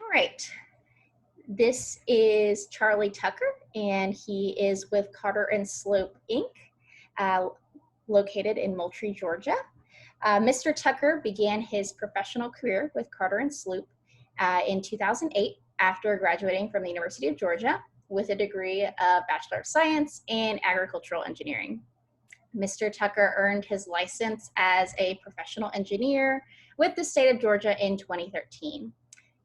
All right. This is Charlie Tucker, and he is with Carter and Sloope, Inc., uh, located in Moultrie, Georgia. Mr. Tucker began his professional career with Carter and Sloope in 2008 after graduating from the University of Georgia with a degree of Bachelor of Science in Agricultural Engineering. Mr. Tucker earned his license as a professional engineer with the state of Georgia in 2013.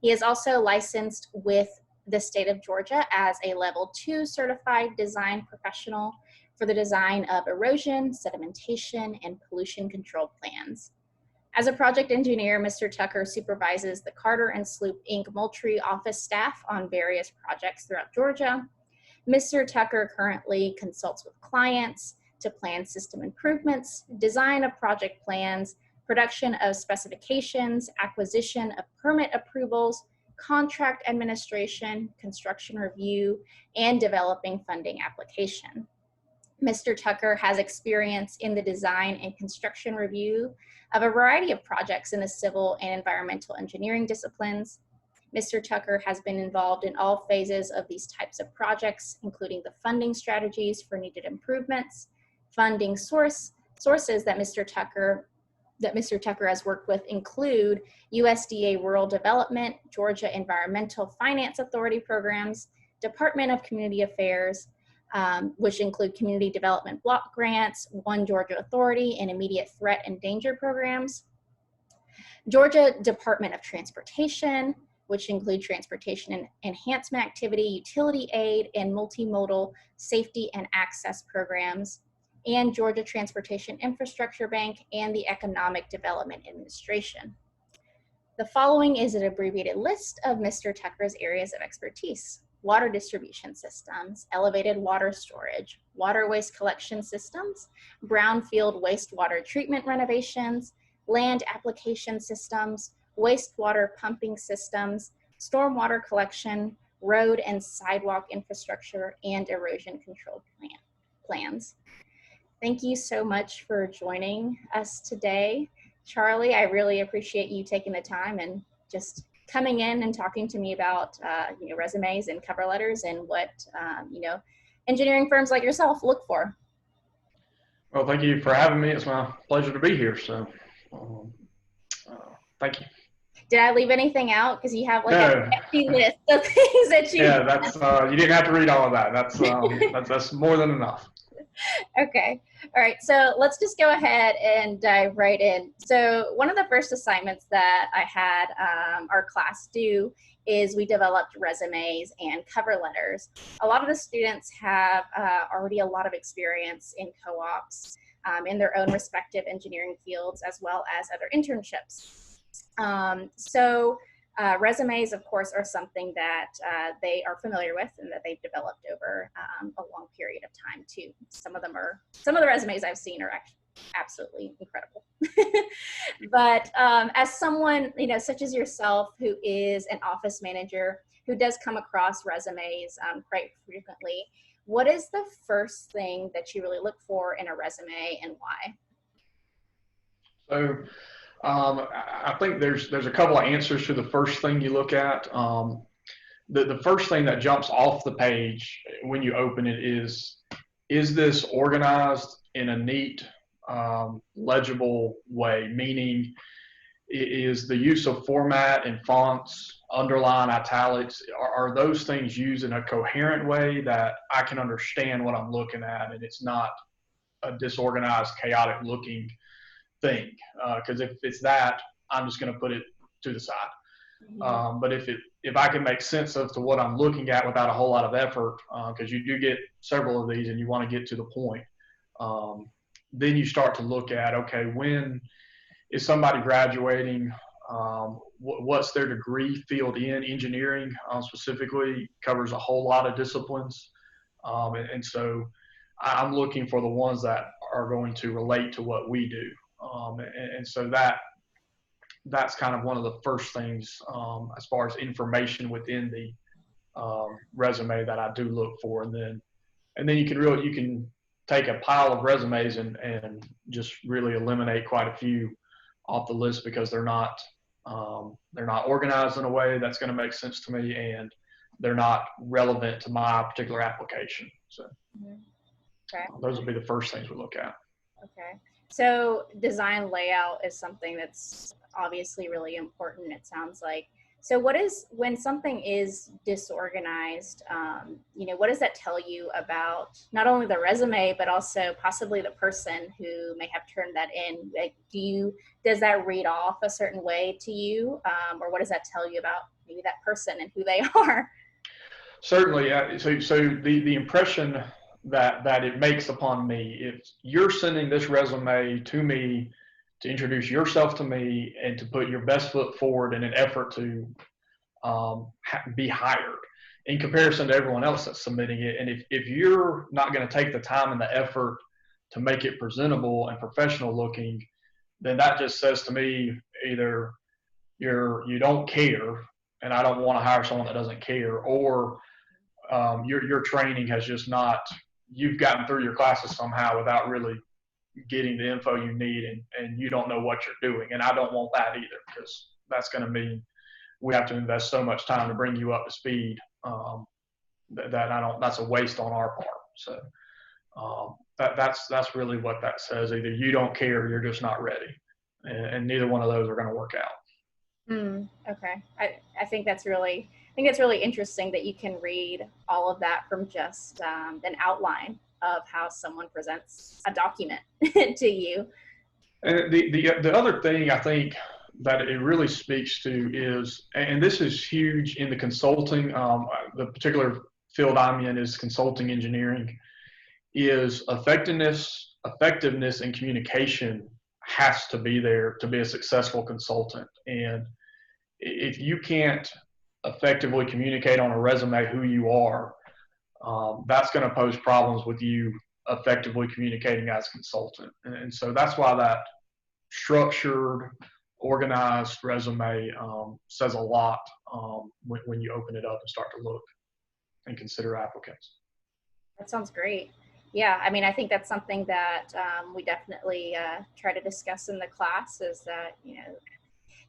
He is also licensed with the state of Georgia as a Level 2 certified design professional for the design of erosion, sedimentation, and pollution control plans. As a project engineer, Mr. Tucker supervises the Carter and Sloope, Inc. Moultrie office staff on various projects throughout Georgia. Mr. Tucker currently consults with clients to plan system improvements, design of project plans, production of specifications, acquisition of permit approvals, contract administration, construction review, and developing funding application. Mr. Tucker has experience in the design and construction review of a variety of projects in the civil and environmental engineering disciplines. Mr. Tucker has been involved in all phases of these types of projects, including the funding strategies for needed improvements, funding sources that Mr. Tucker has worked with include USDA Rural Development, Georgia Environmental Finance Authority programs, Department of Community Affairs, which include community development block grants, One Georgia Authority, and immediate threat and danger programs, Georgia Department of Transportation, which include transportation enhancement activity, utility aid, and multimodal safety and access programs, and Georgia Transportation Infrastructure Bank and the Economic Development Administration. The following is an abbreviated list of Mr. Tucker's areas of expertise: water distribution systems, elevated water storage, water waste collection systems, brownfield wastewater treatment renovations, land application systems, wastewater pumping systems, stormwater collection, road and sidewalk infrastructure, and erosion control plans. Thank you so much for joining us today. Charlie, I really appreciate you taking the time and just coming in and talking to me about resumes and cover letters and what engineering firms like yourself look for. Well, thank you for having me. It's my pleasure to be here. So, thank you. Did I leave anything out? Because you have like a hefty list of things that you. Yeah, that's you didn't have to read all of that. That's more than enough. Okay. All right. So let's just go ahead and dive right in. So one of the first assignments that I had our class do is we developed resumes and cover letters. A lot of the students have already a lot of experience in co-ops in their own respective engineering fields, as well as other internships. Resumes, of course, are something that they are familiar with and that they've developed over a long period of time too. Some of the resumes I've seen are actually absolutely incredible. But as someone, such as yourself, who is an office manager, who does come across resumes quite frequently, what is the first thing that you really look for in a resume and why? So, I think there's a couple of answers to the first thing you look at. The first thing that jumps off the page when you open it is this organized in a neat, legible way? Meaning, is the use of format and fonts, underline, italics, are those things used in a coherent way that I can understand what I'm looking at, and it's not a disorganized, chaotic looking thing? Because if it's that, I'm just going to put it to the side. But if I can make sense of to what I'm looking at without a whole lot of effort, because you do get several of these and you want to get to the point, then you start to look at, okay, when is somebody graduating? What's their degree field in? Engineering specifically covers a whole lot of disciplines, and so I'm looking for the ones that are going to relate to what we do. And so that's kind of one of the first things as far as information within the resume that I do look for. And then you can take a pile of resumes and just really eliminate quite a few off the list because they're not They're not organized in a way that's going to make sense to me, and they're not relevant to my particular application. So Okay. those will be the first things we look at. Okay. So design layout is something that's obviously really important, it sounds like. So when something is disorganized, what does that tell you about not only the resume, but also possibly the person who may have turned that in? Like, does that read off a certain way to you? Or what does that tell you about maybe that person and who they are? Certainly. So the impression that it makes upon me, if you're sending this resume to me to introduce yourself to me and to put your best foot forward in an effort to be hired in comparison to everyone else that's submitting it. And if you're not going to take the time and the effort to make it presentable and professional looking, then that just says to me either you don't care, and I don't want to hire someone that doesn't care, or your training has just not, you've gotten through your classes somehow without really getting the info you need, and you don't know what you're doing. And I don't want that either, because that's going to mean we have to invest so much time to bring you up to speed that's a waste on our part. So that's really what that says. Either you don't care or you're just not ready, and neither one of those are going to work out. Okay. I think that's really interesting that you can read all of that from just an outline of how someone presents a document to you. And the other thing I think that it really speaks to is, and this is huge in the consulting, the particular field I'm in is consulting engineering, is effectiveness and communication has to be there to be a successful consultant. And if you can't effectively communicate on a resume who you are, that's going to pose problems with you effectively communicating as a consultant. And so that's why that structured, organized resume says a lot when you open it up and start to look and consider applicants. That sounds great. Yeah, I mean, I think that's something that we definitely try to discuss in the class, is that,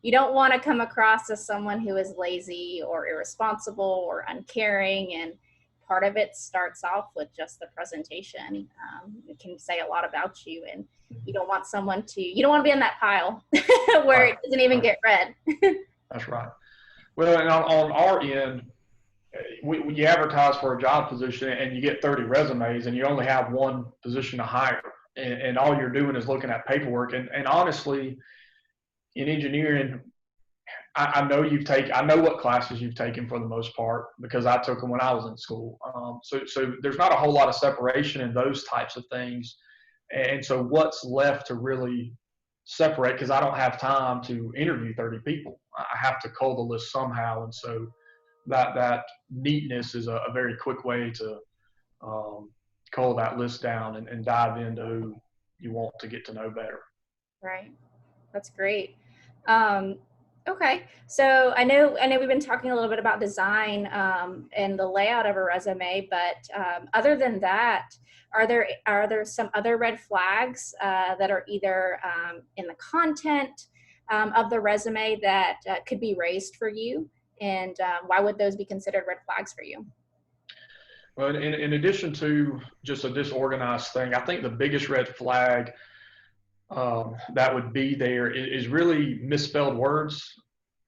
you don't want to come across as someone who is lazy or irresponsible or uncaring. And part of it starts off with just the presentation. It can say a lot about you, and you don't want you don't want to be in that pile where it doesn't even get read. That's right. Well, and on our end, you advertise for a job position and you get 30 resumes and you only have one position to hire, and all you're doing is looking at paperwork. And honestly, in engineering, I know what classes you've taken for the most part, because I took them when I was in school. So there's not a whole lot of separation in those types of things. And so what's left to really separate, because I don't have time to interview 30 people. I have to cull the list somehow. And so that neatness is a very quick way to cull that list down and dive into who you want to get to know better. Right. That's great. Okay. So I know we've been talking a little bit about design and the layout of a resume, but other than that, are there some other red flags that are either in the content of the resume that could be raised for you? And why would those be considered red flags for you? Well, in addition to just a disorganized thing, I think the biggest red flag that would be there is really misspelled words.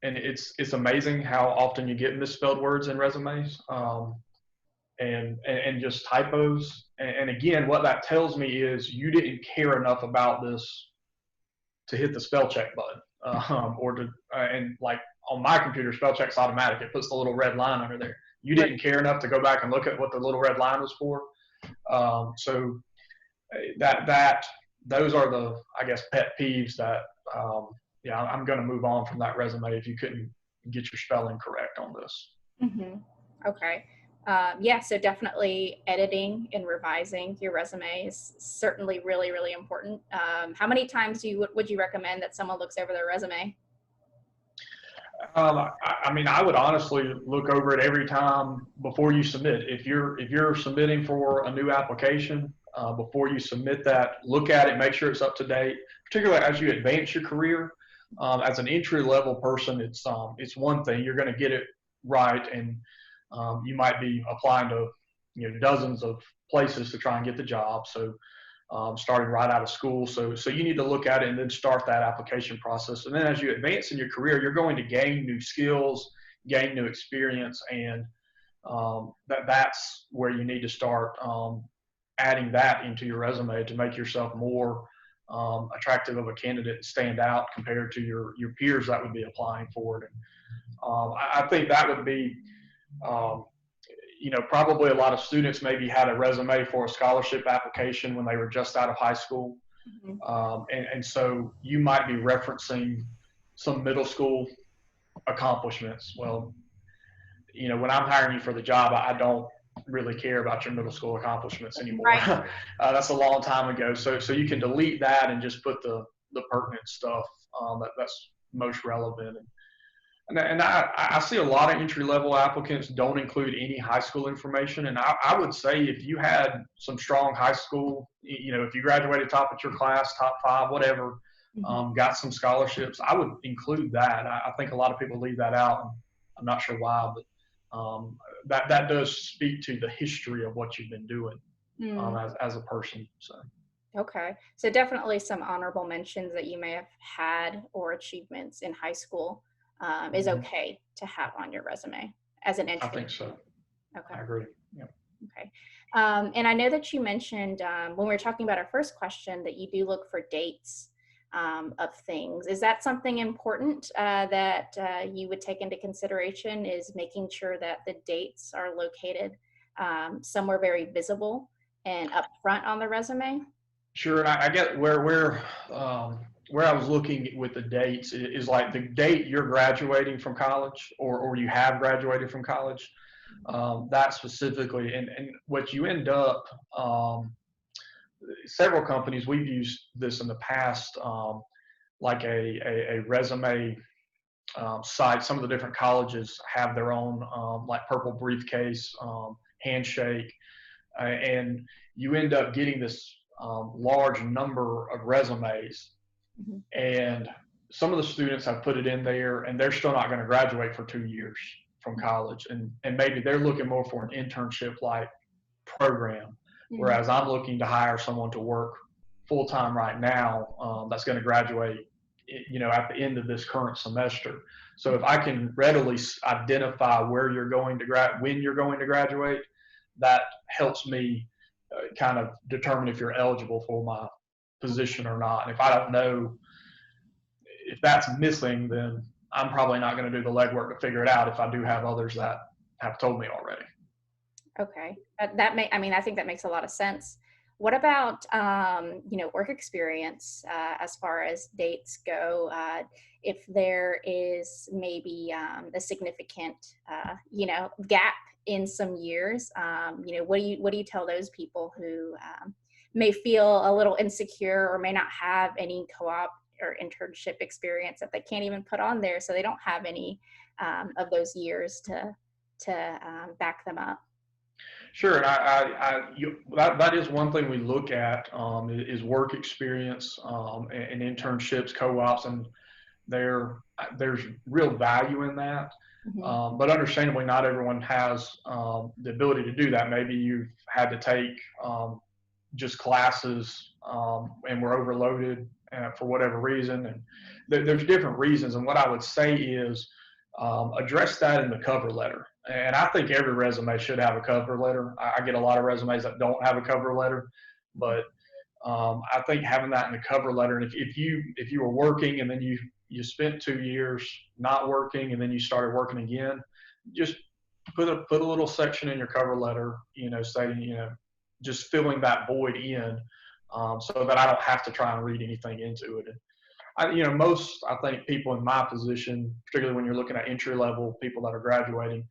And it's amazing how often you get misspelled words in resumes, and just typos. And again, what that tells me is you didn't care enough about this to hit the spell check button, and like on my computer, spell check's automatic. It puts the little red line under there. You didn't care enough to go back and look at what the little red line was for. So those are the, I guess, pet peeves that, I'm going to move on from that resume if you couldn't get your spelling correct on this. Mm-hmm. Okay. So definitely editing and revising your resume is certainly really, really important. How many times would you recommend that someone looks over their resume? I would honestly look over it every time before you submit. If you're submitting for a new application, before you submit that, look at it, make sure it's up to date, particularly as you advance your career. As an entry level person, it's one thing. You're going to get it right, and you might be applying to dozens of places to try and get the job. So starting right out of school. So you need to look at it and then start that application process. And then as you advance in your career, you're going to gain new skills, gain new experience, and that's where you need to start adding that into your resume to make yourself more attractive of a candidate and stand out compared to your peers that would be applying for it. And I think that would be, probably a lot of students maybe had a resume for a scholarship application when they were just out of high school. And so you might be referencing some middle school accomplishments. Well, when I'm hiring you for the job, I don't really care about your middle school accomplishments anymore. Right. That's a long time ago. So you can delete that and just put the pertinent stuff that's most relevant. And I see a lot of entry-level applicants don't include any high school information. And I would say if you had some strong high school, if you graduated top of your class, top 5, whatever, got some scholarships, I would include that. I think a lot of people leave that out. And I'm not sure why, but that does speak to the history of what you've been doing as a person. So. Okay. So definitely some honorable mentions that you may have had or achievements in high school is okay to have on your resume as an entry. I think so. Okay. I agree. Yeah. Okay. And I know that you mentioned when we were talking about our first question that you do look for dates of things. Is that something important that you would take into consideration, is making sure that the dates are located somewhere very visible and upfront on the resume? Sure. And I get where I was looking with the dates is like the date you're graduating from college or you have graduated from college, that specifically. And what you end up, several companies, we've used this in the past, like a resume site. Some of the different colleges have their own like purple briefcase, handshake, and you end up getting this large number of resumes. And some of the students have put it in there and they're still not going to graduate for 2 years from college. And maybe they're looking more for an internship like program. Whereas I'm looking to hire someone to work full time right now that's going to graduate, at the end of this current semester. So if I can readily identify where you're going to when you're going to graduate, that helps me kind of determine if you're eligible for my position or not. And if I don't know if that's missing, then I'm probably not going to do the legwork to figure it out if I do have others that have told me already. Okay. I think that makes a lot of sense. What about, work experience as far as dates go? If there is maybe a significant, gap in some years, what do you tell those people who may feel a little insecure or may not have any co-op or internship experience that they can't even put on there, so they don't have any of those years to back them up? Sure, and that is one thing we look at is work experience and internships, co-ops, and there's real value in that. But understandably, not everyone has the ability to do that. Maybe you've had to take just classes and were overloaded for whatever reason, and there's different reasons. And what I would say is address that in the cover letter. And I think every resume should have a cover letter. I get a lot of resumes that don't have a cover letter, but I think having that in the cover letter, and if you were working and then you spent 2 years not working and then you started working again, just put a little section in your cover letter, stating, just filling that void in, so that I don't have to try and read anything into it. And most, I think, people in my position, particularly when you're looking at entry level people that are graduating,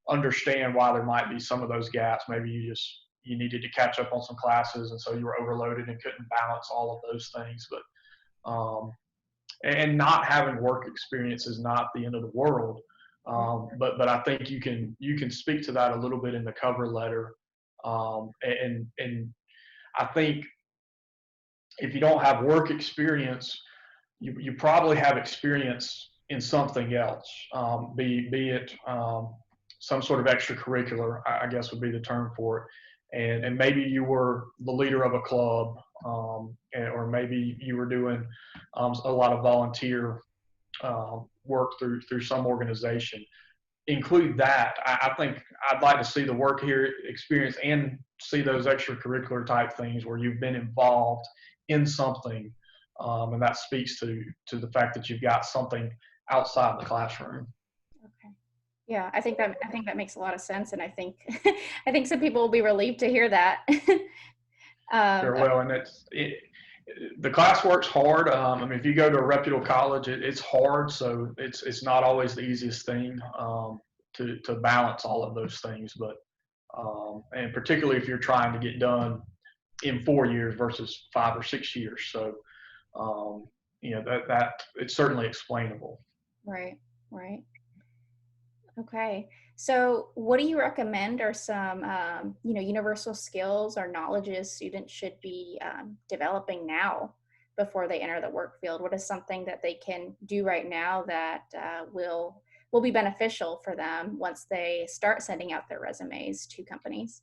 understand why there might be some of those gaps. Maybe you needed to catch up on some classes, and so you were overloaded and couldn't balance all of those things. But and not having work experience is not the end of the world. But I think you can speak to that a little bit in the cover letter. And I think if you don't have work experience, you probably have experience in something else, be it some sort of extracurricular, I guess would be the term for it. And maybe you were the leader of a club, or maybe you were doing a lot of volunteer work through some organization. Include that. I think I'd like to see the work here experience and see those extracurricular type things where you've been involved in something, and that speaks to the fact that you've got something outside the classroom. Okay. Yeah, I think that makes a lot of sense, and I think I think some people will be relieved to hear that. Sure. Well, and the classwork's hard. I mean, if you go to a reputable college, it's hard, so it's not always the easiest thing to balance all of those things. But and particularly if you're trying to get done in 4 years versus 5 or 6 years, so that it's certainly explainable. Right, right. Okay. So what do you recommend are some, universal skills or knowledges students should be developing now before they enter the work field? What is something that they can do right now that will be beneficial for them once they start sending out their resumes to companies?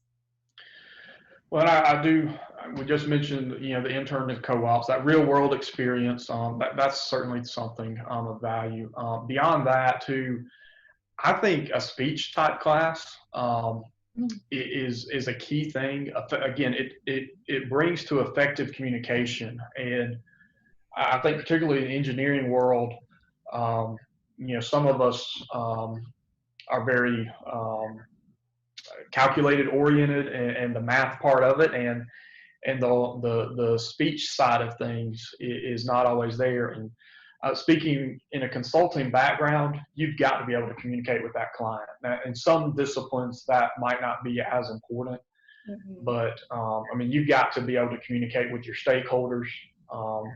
Well, I do. We just mentioned, the intern and co-ops, that real world experience. That's certainly something of value. Beyond that, too, I think a speech type class is a key thing. Again, it brings to effective communication, and I think particularly in the engineering world, some of us are very calculated oriented, and the math part of it, and the speech side of things is not always there. And speaking in a consulting background, you've got to be able to communicate with that client. Now, in some disciplines, that might not be as important, but I mean, you've got to be able to communicate with your stakeholders,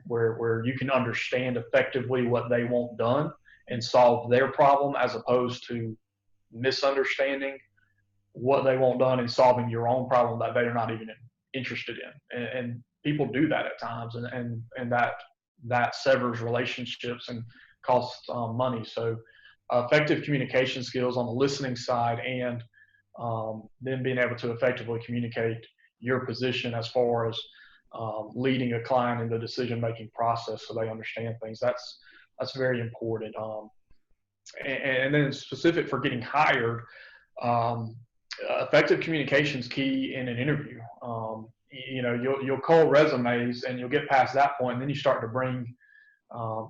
where you can understand effectively what they want done and solve their problem, as opposed to misunderstanding what they want done and solving your own problem that they're not even interested in. And people do that at times, and that severs relationships and costs money. So effective communication skills on the listening side, and then being able to effectively communicate your position as far as leading a client in the decision-making process so they understand things. That's very important. And then specific for getting hired, effective communication is key in an interview. You'll call resumes and you'll get past that point, and then you start to bring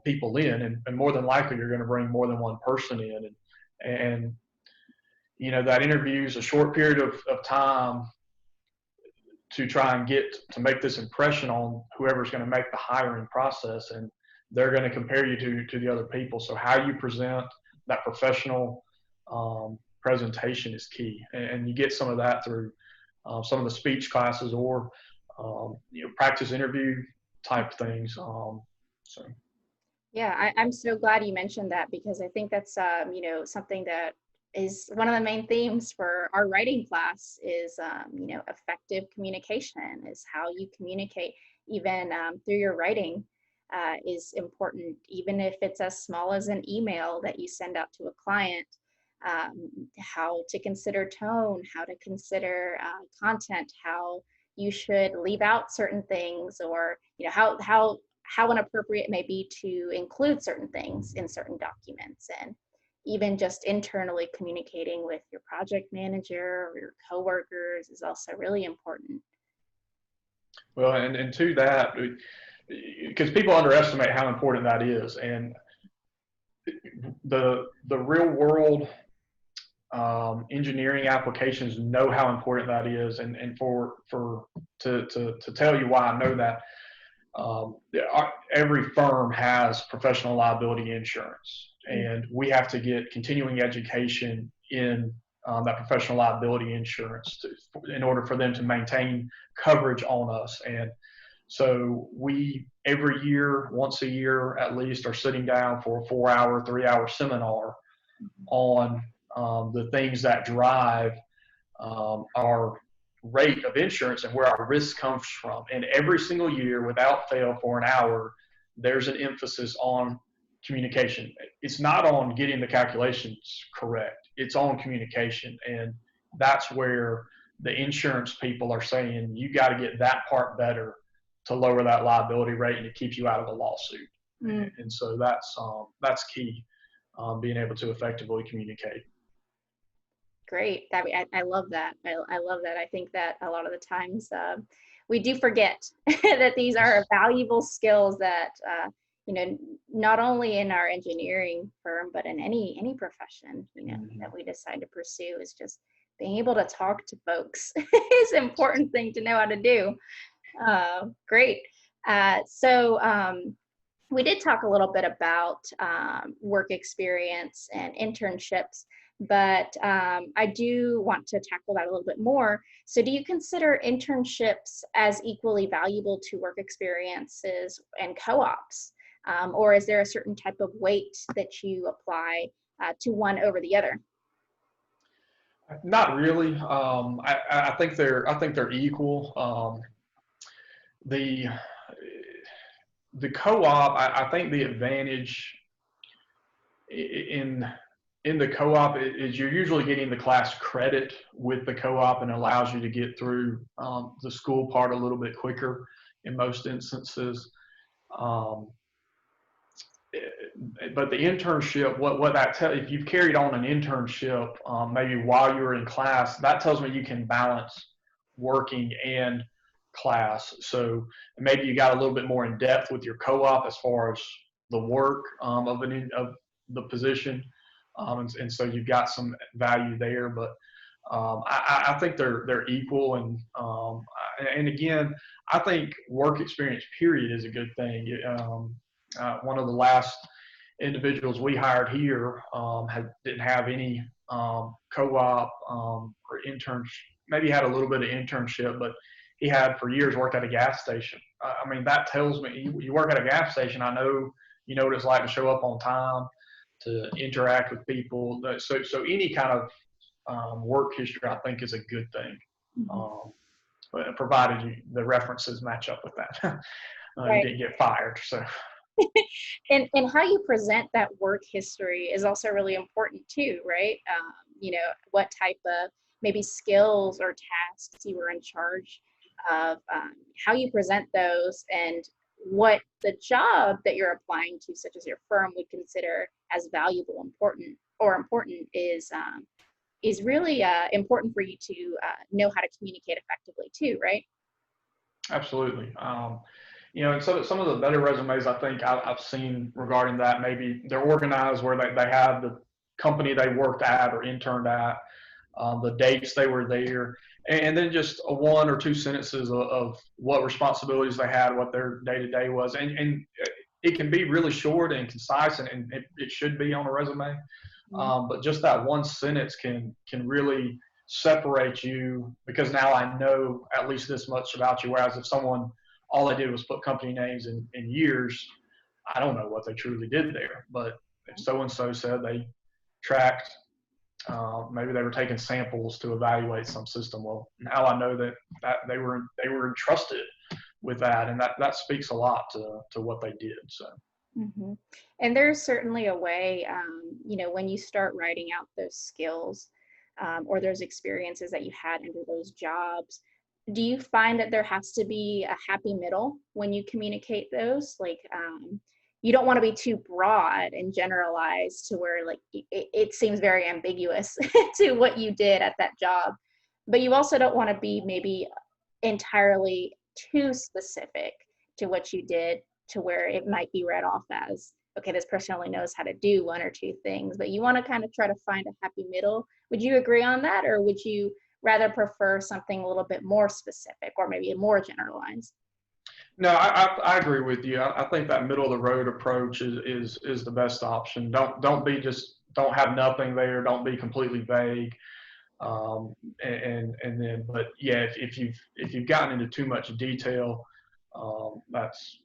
people in, and more than likely you're going to bring more than one person in, and that interview is a short period of time to try and get to make this impression on whoever's going to make the hiring process, and they're going to compare you to the other people. So how you present, that professional presentation is key, and you get some of that through some of the speech classes, or practice interview type things. Yeah, I'm so glad you mentioned that, because I think that's something that is one of the main themes for our writing class is effective communication, is how you communicate, even through your writing, is important, even if it's as small as an email that you send out to a client. How to consider tone, how to consider content, how you should leave out certain things, or how inappropriate it may be to include certain things in certain documents, and even just internally communicating with your project manager or your coworkers is also really important. Well, and to that, because people underestimate how important that is, and the real world engineering applications know how important that is, and to tell you why I know that, every firm has professional liability insurance, and we have to get continuing education in that professional liability insurance in order for them to maintain coverage on us. And so we, every year, once a year at least, are sitting down for a 4-hour, 3-hour seminar on the things that drive our rate of insurance and where our risk comes from. And every single year, without fail, for an hour, there's an emphasis on communication. It's not on getting the calculations correct. It's on communication. And that's where the insurance people are saying you got to get that part better to lower that liability rate and to keep you out of a lawsuit. And so that's key, being able to effectively communicate. Great. I love that. I love that. I think that a lot of the times we do forget that these are valuable skills that, not only in our engineering firm, but in any profession, that we decide to pursue, is just being able to talk to folks is an important thing to know how to do. Great. So we did talk a little bit about work experience and internships, but I do want to tackle that a little bit more. So do you consider internships as equally valuable to work experiences and co-ops? Or is there a certain type of weight that you apply to one over the other? Not really. I think they're equal. The co-op, I think the advantage in the co-op is you're usually getting the class credit with the co-op, and allows you to get through the school part a little bit quicker in most instances. But the internship, what that tells, if you've carried on an internship maybe while you were in class, that tells me you can balance working and class. So maybe you got a little bit more in depth with your co-op as far as the work of the position, and so you've got some value there. But I think they're equal, and again, I think work experience period is a good thing. One of the last individuals we hired here didn't have any co-op or internship. Maybe had a little bit of internship, but he had for years worked at a gas station. I mean, that tells me you work at a gas station. I know you know what it's like to show up on time, to interact with people. So any kind of work history, I think, is a good thing, but provided the references match up with that. Right. You didn't get fired. So. And how you present that work history is also really important too, right? What type of maybe skills or tasks you were in charge of, how you present those, and what the job that you're applying to, such as your firm, would consider as valuable, important is really important for you to know how to communicate effectively too, right? Absolutely. And so some of the better resumes I think I've seen regarding that, maybe they're organized where they have the company they worked at or interned at, the dates they were there, and then just a one or two sentences of what responsibilities they had, what their day-to-day was. And it can be really short and concise, and it should be on a resume. But just that one sentence can really separate you, because now I know at least this much about you. Whereas if someone, all they did was put company names in years, I don't know what they truly did there. But if so-and-so said they tracked, maybe they were taking samples to evaluate some system, well, now I know that they were entrusted with that, and that speaks a lot to what they did. So. Mm-hmm. And there's certainly a way, when you start writing out those skills or those experiences that you had under those jobs, do you find that there has to be a happy middle when you communicate those? Like, you don't want to be too broad and generalized to where like it seems very ambiguous to what you did at that job, but you also don't want to be maybe entirely too specific to what you did, to where it might be read off as, okay, this person only knows how to do one or two things, but you want to kind of try to find a happy middle. Would you agree on that, or would you rather prefer something a little bit more specific or maybe more generalized? No, I agree with you. I think that middle of the road approach is the best option. Don't have nothing there. Don't be completely vague. And then, but yeah, if you've gotten into too much detail, that's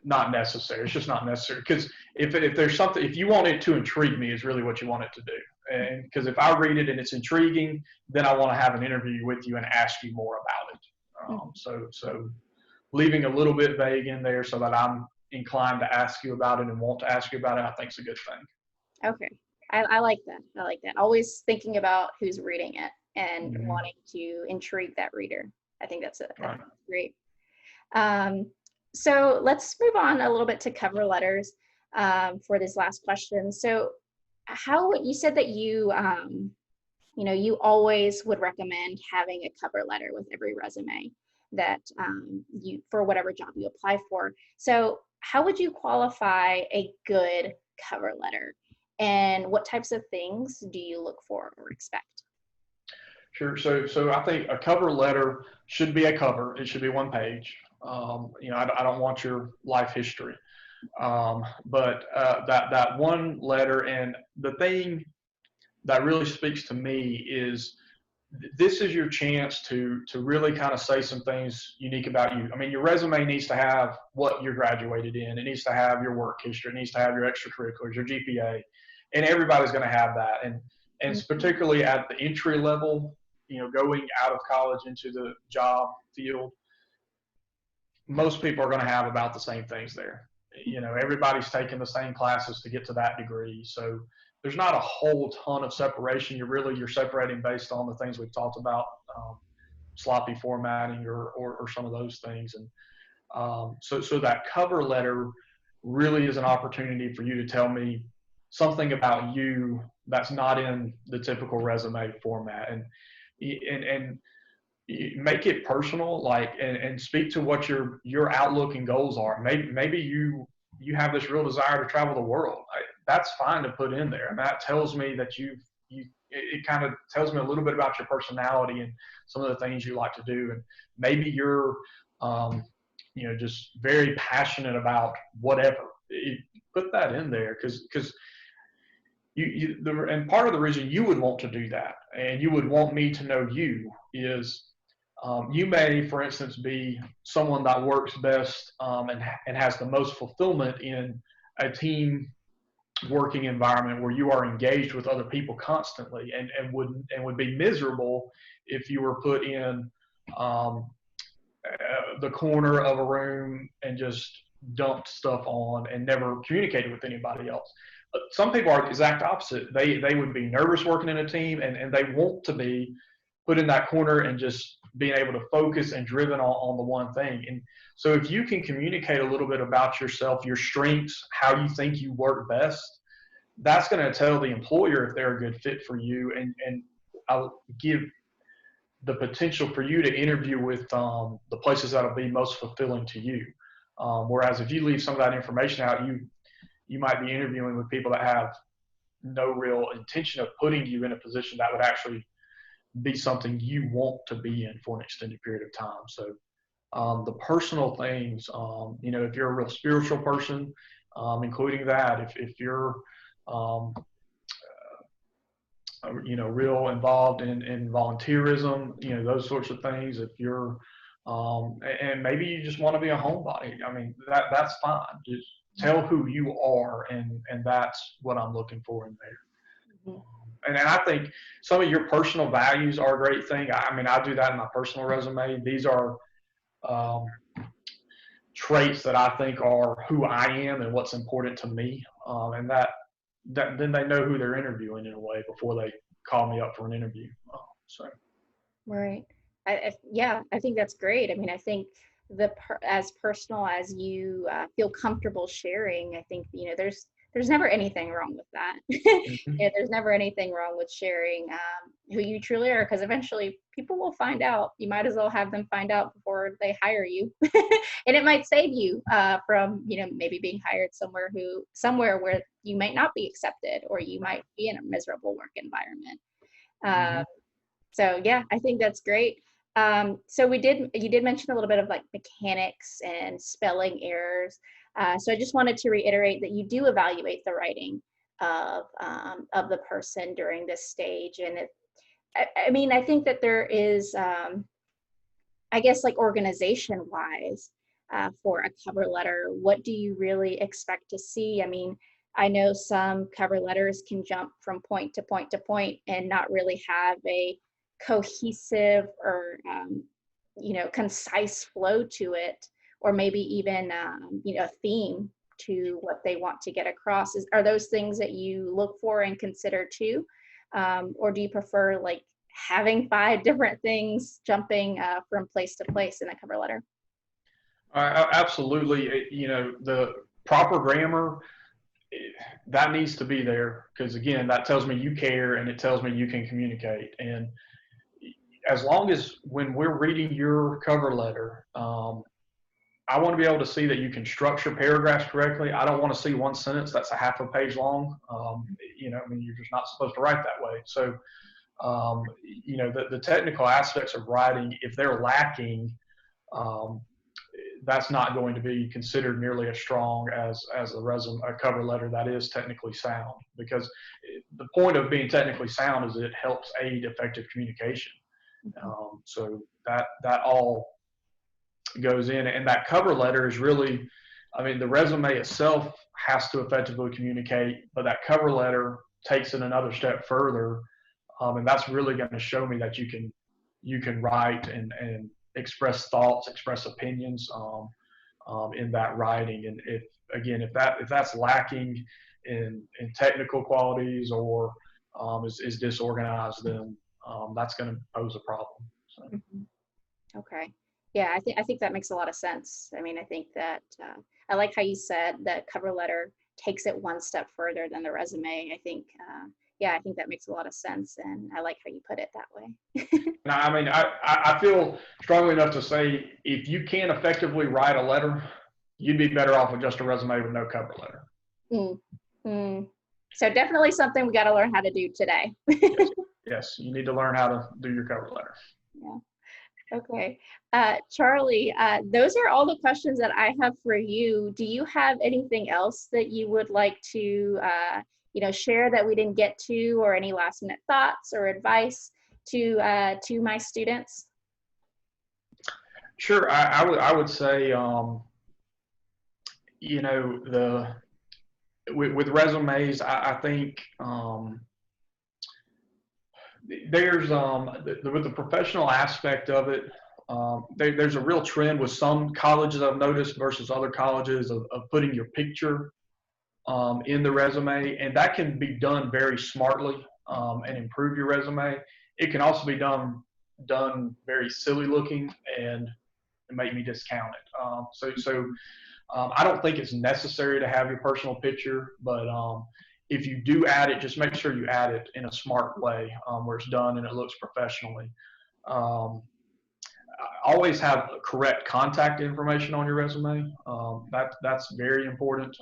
not necessary. It's just not necessary, because if there's something, if you want it to intrigue me, is really what you want it to do. And because if I read it and it's intriguing, then I want to have an interview with you and ask you more about it. So leaving a little bit vague in there so that I'm inclined to ask you about it and want to ask you about it, I think it's a good thing. Okay. I like that. I like that. Always thinking about who's reading it and Mm-hmm. wanting to intrigue that reader. I think that's Right. great. So let's move on a little bit to cover letters for this last question. So how, you said that you you always would recommend having a cover letter with every resume that you, for whatever job you apply for. So how would you qualify a good cover letter, and what types of things do you look for or expect? Sure. So I think a cover letter should be a cover. It should be one page. I don't want your life history, but that one letter. And the thing that really speaks to me is this is your chance to really kind of say some things unique about you. I mean, your resume needs to have what you graduated in. It needs to have your work history. It needs to have your extracurriculars, your GPA, and everybody's going to have that. And particularly at the entry level, going out of college into the job field, most people are going to have about the same things there. Everybody's taking the same classes to get to that degree. So there's not a whole ton of separation. You're separating based on the things we've talked about, sloppy formatting or some of those things. And so that cover letter really is an opportunity for you to tell me something about you that's not in the typical resume format, and make it personal, and speak to what your outlook and goals are. Maybe you have this real desire to travel the world. That's fine to put in there, and that tells me that it kind of tells me a little bit about your personality and some of the things you like to do. And maybe you're just very passionate about whatever. Put that in there, because and part of the reason you would want to do that, and you would want me to know you, is you may, for instance, be someone that works best and has the most fulfillment in a team working environment where you are engaged with other people constantly, and would be miserable if you were put in the corner of a room and just dumped stuff on and never communicated with anybody else. Some people are the exact opposite. They would be nervous working in a team, and they want to be put in that corner and just being able to focus and driven on the one thing. And so if you can communicate a little bit about yourself, your strengths, how you think you work best, that's going to tell the employer if they're a good fit for you, and I'll give the potential for you to interview with the places that'll be most fulfilling to you. Whereas if you leave some of that information out, you might be interviewing with people that have no real intention of putting you in a position that would actually be something you want to be in for an extended period of time. So the personal things, if you're a real spiritual person, including that, if you're real involved in volunteerism, those sorts of things. If you're and maybe you just want to be a homebody, I mean, that's fine. Just tell who you are, and that's what I'm looking for in there. Mm-hmm. And I think some of your personal values are a great thing. I mean, I do that in my personal resume. These are traits that I think are who I am and what's important to me, and that then they know who they're interviewing in a way before they call me up for an interview. Right. I think that's great. I mean, I think as personal as you feel comfortable sharing, I think, there's never anything wrong with that. Mm-hmm. There's never anything wrong with sharing who you truly are, because eventually people will find out. You might as well have them find out before they hire you. And it might save you from, maybe being hired somewhere where you might not be accepted, or you might be in a miserable work environment. Mm-hmm. So yeah, I think that's great. So you did mention a little bit of like mechanics and spelling errors. So I just wanted to reiterate that you do evaluate the writing of the person during this stage. And I think that there is, I guess, like organization wise, for a cover letter, what do you really expect to see? I mean, I know some cover letters can jump from point to point to point and not really have a cohesive or concise flow to it. or maybe even a theme to what they want to get across. Are those things that you look for and consider too? Or do you prefer like having 5 different things jumping from place to place in a cover letter? Absolutely. The proper grammar, that needs to be there, because again, that tells me you care and it tells me you can communicate. And as long as when we're reading your cover letter, I want to be able to see that you can structure paragraphs correctly. I don't want to see one sentence that's a half a page long. You're just not supposed to write that way. So, the technical aspects of writing, if they're lacking, that's not going to be considered nearly as strong as a cover letter that is technically sound. Because the point of being technically sound is it helps aid effective communication. So that all goes in, and that cover letter is really, the resume itself has to effectively communicate, but that cover letter takes it another step further, and that's really going to show me that you can write and express thoughts, express opinions in that writing. And if that's lacking in technical qualities, or is disorganized, then that's going to pose a problem. So. Okay. Yeah, I think that makes a lot of sense. I think that I like how you said that cover letter takes it one step further than the resume. I think that makes a lot of sense, and I like how you put it that way. I feel strongly enough to say, if you can't effectively write a letter, you'd be better off with just a resume with no cover letter. So definitely something we got to learn how to do today. Yes, you need to learn how to do your cover letter. Yeah. Okay. Charlie, those are all the questions that I have for you. Do you have anything else that you would like to, share that we didn't get to, or any last minute thoughts or advice to my students? Sure. I would say, with resumes, I think, there's with the professional aspect of it, there's a real trend with some colleges I've noticed versus other colleges of putting your picture in the resume, and that can be done very smartly and improve your resume. It can also be done very silly looking and make me discount it. So I don't think it's necessary to have your personal picture, but if you do add it, just make sure you add it in a smart way, where it's done and it looks professionally. Always have correct contact information on your resume. That's very important,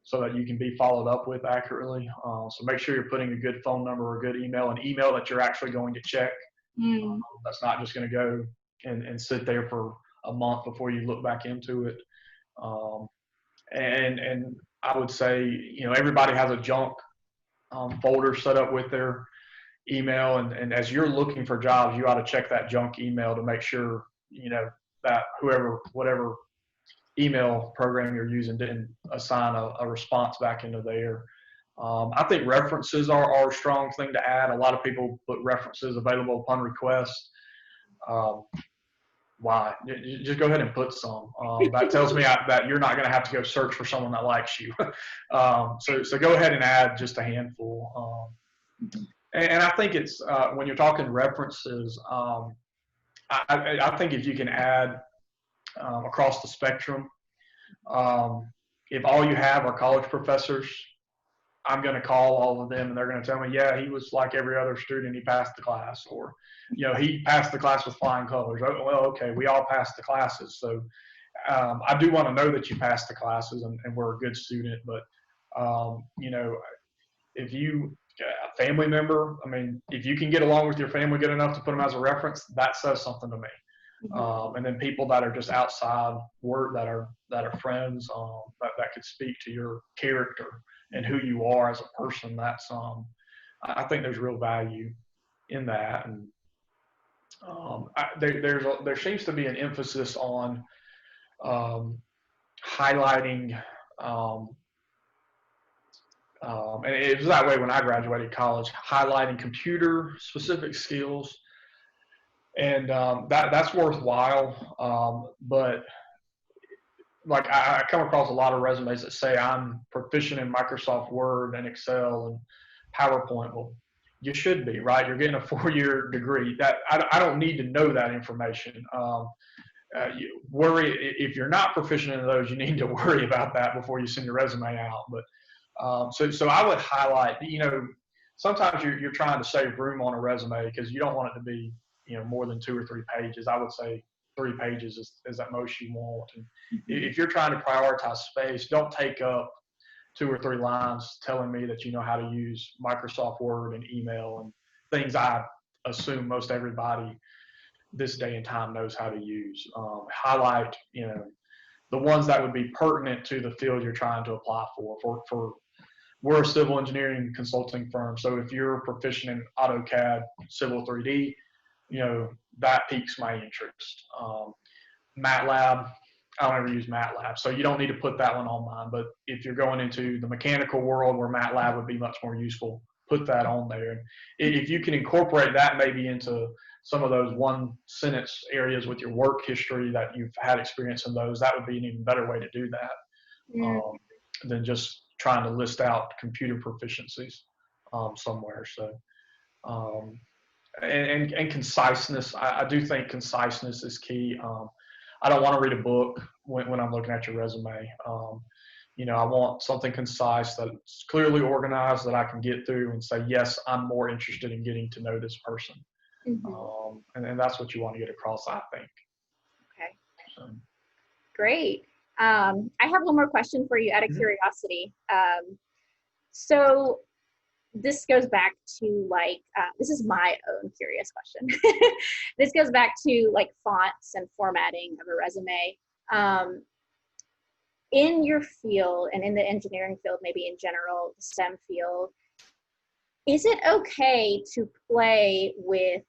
so that you can be followed up with accurately. So make sure you're putting a good phone number or a good email, an email that you're actually going to check. That's not just going to go and sit there for a month before you look back into it. And I would say, everybody has a junk folder set up with their email, and as you're looking for jobs, you ought to check that junk email to make sure, that whatever email program you're using didn't assign a response back into there. I think references are a strong thing to add. A lot of people put references available upon request. Why? Just go ahead and put some. That tells me that you're not going to have to go search for someone that likes you. So go ahead and add just a handful. And I think it's, when you're talking references, I think if you can add across the spectrum, if all you have are college professors, I'm going to call all of them and they're going to tell me, yeah, he was like every other student, he passed the class, or, he passed the class with flying colors. Oh, well, okay, we all passed the classes. So I do want to know that you passed the classes and we're a good student. But, if a family member, if you can get along with your family good enough to put them as a reference, that says something to me. And then people that are just outside work, that are friends, that could speak to your character and who you are as a person. That's I think there's real value in that. And there seems to be an emphasis on highlighting, and it was that way when I graduated college, highlighting computer specific skills. And that's worthwhile, but like I come across a lot of resumes that say I'm proficient in Microsoft Word and Excel and PowerPoint. Well, you should be, right? You're getting a 4-year degree. That I don't need to know that information. You worry if you're not proficient in those. You need to worry about that before you send your resume out. But so I would highlight. Sometimes you're trying to save room on a resume because you don't want it to be more than 2 or 3 pages. I would say 3 pages is at most you want. And if you're trying to prioritize space, don't take up 2 or 3 lines telling me that you know how to use Microsoft Word and email and things I assume most everybody this day and time knows how to use. Highlight, the ones that would be pertinent to the field you're trying to apply for. We're a civil engineering consulting firm, so if you're proficient in AutoCAD, Civil 3D, that piques my interest. MATLAB, I don't ever use MATLAB, so you don't need to put that one on mine. But if you're going into the mechanical world where MATLAB would be much more useful, put that on there. And if you can incorporate that maybe into some of those 1-sentence areas with your work history that you've had experience in those, that would be an even better way to do that than just trying to list out computer proficiencies somewhere. So, and conciseness, I do think conciseness is key. I don't want to read a book when I'm looking at your resume. I want something concise that's clearly organized that I can get through and say, yes, I'm more interested in getting to know this person. And that's what you want to get across, I think. Okay. Great. I have one more question for you out of curiosity. So this goes back to this is my own curious question. This goes back to fonts and formatting of a resume. In your field and in the engineering field, maybe in general, the STEM field, is it okay to play with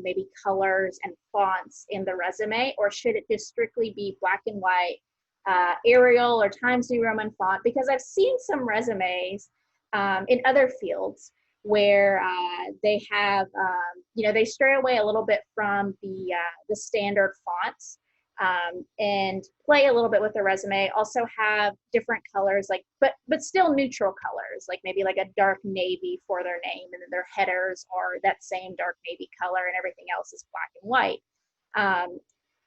maybe colors and fonts in the resume, or should it just strictly be black and white, Arial or Times New Roman font? Because I've seen some resumes in other fields where they have, they stray away a little bit from the standard fonts and play a little bit with the resume. Also have different colors, but still neutral colors, like maybe a dark navy for their name, and then their headers are that same dark navy color, and everything else is black and white.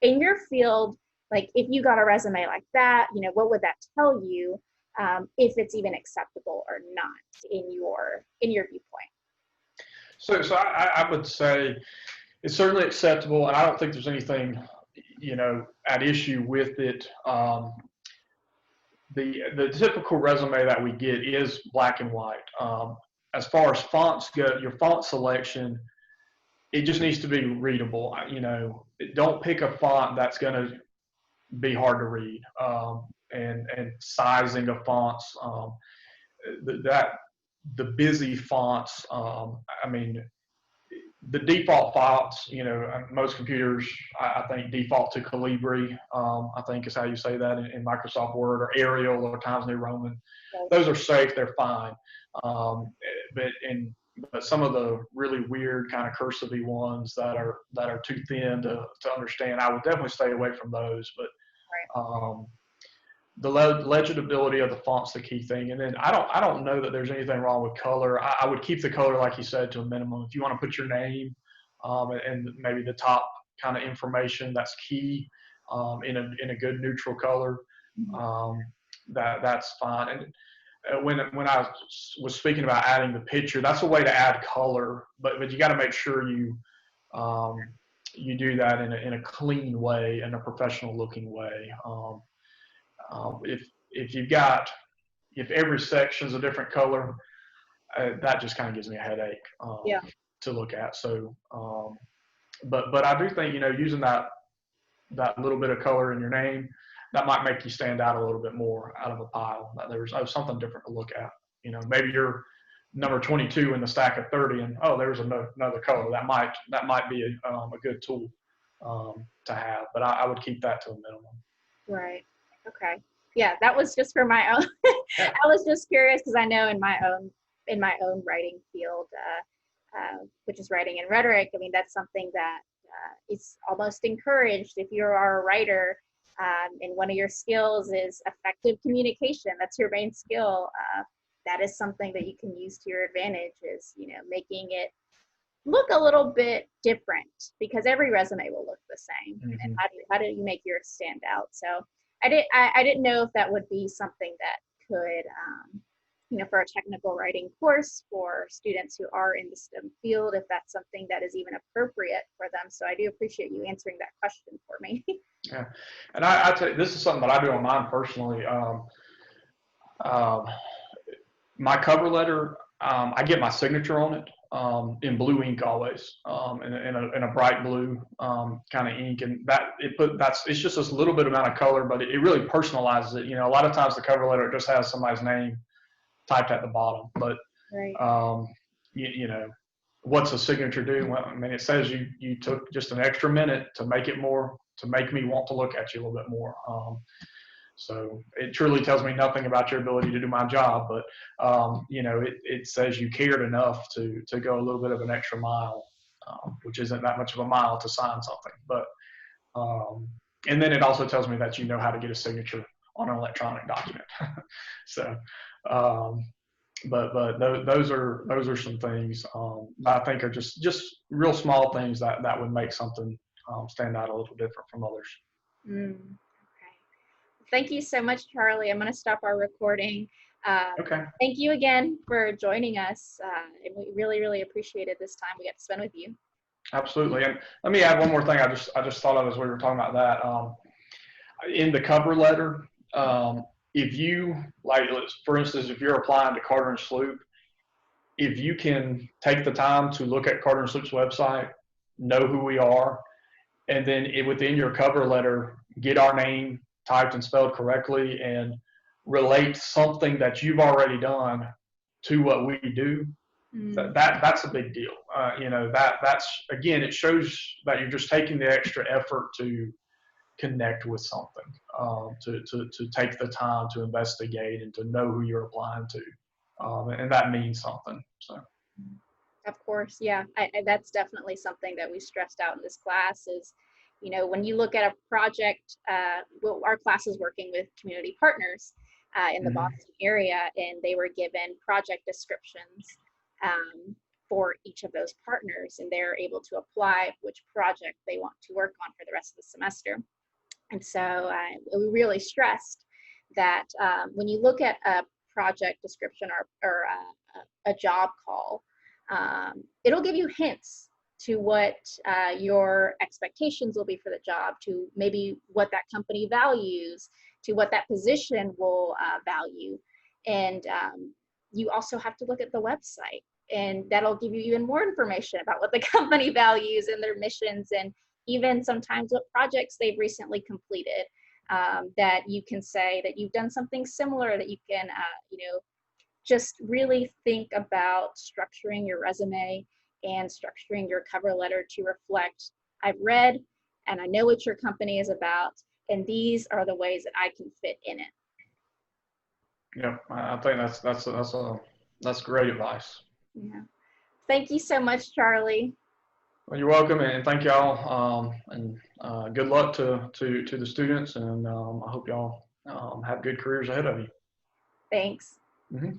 In your field, if you got a resume like that, what would that tell you, if it's even acceptable or not in your viewpoint? So I would say it's certainly acceptable, and I don't think there's anything, at issue with it. The typical resume that we get is black and white. As far as fonts go, your font selection, it just needs to be readable. Don't pick a font that's going to be hard to read. And sizing of fonts, the busy fonts. The default fonts, most computers, I think, default to Calibri, I think is how you say that in Microsoft Word, or Arial or Times New Roman. Those are safe, they're fine. But some of the really weird kind of cursive-y ones that are too thin to understand, I would definitely stay away from those. But the legibility of the font's the key thing. And then I don't know that there's anything wrong with color. I would keep the color, like you said, to a minimum. If you want to put your name and maybe the top kind of information that's key in a good neutral color, that's fine. And when I was speaking about adding the picture, that's a way to add color, but you got to make sure you do that in a clean way, in a professional looking way. If every section's a different color, that just kind of gives me a headache to look at. So, but I do think, using that little bit of color in your name, that might make you stand out a little bit more out of a pile. That there's something different to look at. Maybe you're number 22 in the stack of 30, and there's another color. That might be a good tool to have. But I would keep that to a minimum. Right. Okay. Yeah, that was just for my own. I was just curious because I know in my own writing field, which is writing and rhetoric. I mean, that's something that is almost encouraged if you are a writer And one of your skills is effective communication. That's your main skill. That is something that you can use to your advantage, is, you know, making it look a little bit different, because every resume will look the same. Mm-hmm. And how do you make yours stand out? So I didn't know if that would be something that could, you know, for a technical writing course for students who are in the STEM field, if that's something that is even appropriate for them. So I do appreciate you answering that question for me. Yeah, and I tell you, this is something that I do on mine personally. My cover letter, I get my signature on it in blue ink always, in a bright blue kind of ink, and it's just this little bit amount of color, but it really personalizes it. You know, a lot of times the cover letter just has somebody's name typed at the bottom, but Right. you know, what's a signature do? Well, I mean, it says you took just an extra minute to make it more, to make me want to look at you a little bit more. So it truly tells me nothing about your ability to do my job, but you know, it says you cared enough to go a little bit of an extra mile, which isn't that much of a mile to sign something. But and then it also tells me that you know how to get a signature on an electronic document. So, but those are some things that I think are just real small things that would make something stand out a little different from others. Okay. Thank you so much, Charlie. I'm going to stop our recording. Okay. Thank you again for joining us. And we really, really appreciated this time we got to spend with you. Absolutely. And let me add one more thing I just thought of as we were talking about that. In the cover letter, if you, like, for instance, if you're applying to Carter and Sloope, if you can take the time to look at Carter and Sloope's website, know who we are, and then within your cover letter, get our name typed and spelled correctly, and relate something that you've already done to what we do, that's a big deal. You know, that's, again, it shows that you're just taking the extra effort to connect with something, to take the time to investigate and to know who you're applying to, and that means something. So. Of course, yeah, that's definitely something that we stressed out in this class is, you know, when you look at a project, well, our class is working with community partners in the Boston area, and they were given project descriptions for each of those partners, and they're able to apply which project they want to work on for the rest of the semester. And so we really stressed that when you look at a project description or a job call, it'll give you hints to what your expectations will be for the job, to maybe what that company values, to what that position will value. And you also have to look at the website, and that'll give you even more information about what the company values and their missions, and even sometimes what projects they've recently completed, that you can say that you've done something similar, that you can, you know, just really think about structuring your resume and structuring your cover letter to reflect, I've read and I know what your company is about, and these are the ways that I can fit in it. Yeah, I think that's great advice. Yeah. Thank you so much, Charlie. Well, you're welcome, and thank y'all, and good luck to the students, and I hope y'all have good careers ahead of you. Thanks. Mm-hmm.